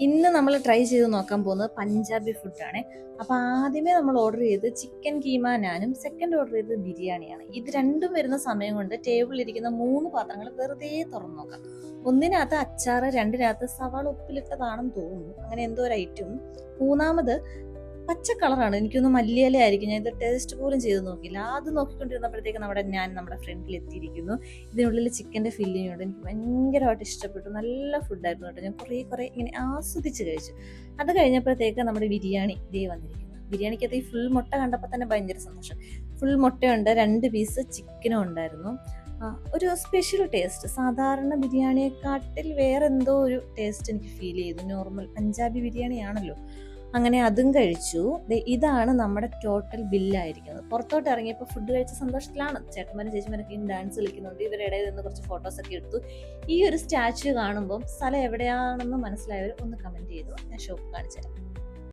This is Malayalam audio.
ഇന്ന് നമ്മൾ ട്രൈ ചെയ്ത് നോക്കാൻ പോകുന്നത് പഞ്ചാബി ഫുഡാണ്. അപ്പോൾ ആദ്യമേ നമ്മൾ ഓർഡർ ചെയ്ത് ചിക്കൻ കീമ നാനും, സെക്കൻഡ് ഓർഡർ ചെയ്തത് ബിരിയാണിയാണ്. ഇത് രണ്ടും വരുന്ന സമയം കൊണ്ട് ടേബിളിൽ ഇരിക്കുന്ന 3 പാത്രങ്ങൾ വെറുതെ തുറന്നു നോക്കാം. ഒന്നിനകത്ത് അച്ചാറ്, രണ്ടിനകത്ത് സവാള ഉപ്പിലിട്ടതാണെന്ന് തോന്നുന്നു, അങ്ങനെ എന്തോ ഒരു ഐറ്റം. മൂന്നാമത് പച്ച കളറാണ്, എനിക്കൊന്ന് മല്ലിയില ആയിരിക്കും. ഞാൻ ഇത് ടേസ്റ്റ് പോലും ചെയ്ത് നോക്കിയില്ല. അത് നോക്കിക്കൊണ്ടിരുന്നപ്പോഴത്തേക്ക് നമ്മുടെ ഫ്രണ്ടിൽ എത്തിയിരിക്കുന്നു. ഇതിനുള്ളിൽ ചിക്കൻ്റെ ഫില്ലിംഗ് ഉണ്ട്. എനിക്ക് ഭയങ്കരമായിട്ട് ഇഷ്ടപ്പെട്ടു. നല്ല ഫുഡായിരുന്നു കേട്ടോ. ഞാൻ കുറേ ഇങ്ങനെ ആസ്വദിച്ച് കഴിച്ചു. അത് കഴിഞ്ഞപ്പോഴത്തേക്ക് നമ്മുടെ ബിരിയാണി ദേ വന്നിരിക്കുന്നു. ബിരിയാണിക്കകത്ത് ഈ ഫുൾ മുട്ട കണ്ടപ്പോൾ തന്നെ ഭയങ്കര സന്തോഷം. ഫുൾ മുട്ടയുണ്ട്, 2 പീസ് ചിക്കനും ഉണ്ടായിരുന്നു. ഒരു സ്പെഷ്യൽ ടേസ്റ്റ്, സാധാരണ ബിരിയാണിയെക്കാട്ടിൽ വേറെ എന്തോ ഒരു ടേസ്റ്റ് എനിക്ക് ഫീൽ ചെയ്തു. നോർമൽ പഞ്ചാബി ബിരിയാണി ആണല്ലോ. അങ്ങനെ അതും കഴിച്ചു. ഇതാണ് നമ്മുടെ ടോട്ടൽ ബില്ലായിരിക്കുന്നത്. പുറത്തോട്ട് ഇറങ്ങിയപ്പോൾ ഫുഡ് കഴിച്ച സന്തോഷത്തിലാണ്. ചേട്ടന്മാരും ചേച്ചിമാരൊക്കെ ഡാൻസ് കളിക്കുന്നുണ്ട്. ഇവരുടെ ഇടയിൽ നിന്ന് കുറച്ച് ഫോട്ടോസൊക്കെ എടുത്തു. ഈ ഒരു സ്റ്റാച്യു കാണുമ്പോൾ സ്ഥലം എവിടെയാണെന്ന് മനസ്സിലായവർ ഒന്ന് കമൻറ്റ് ചെയ്തു. ഞാൻ ഷോപ്പ് കാണിച്ചു തരാം.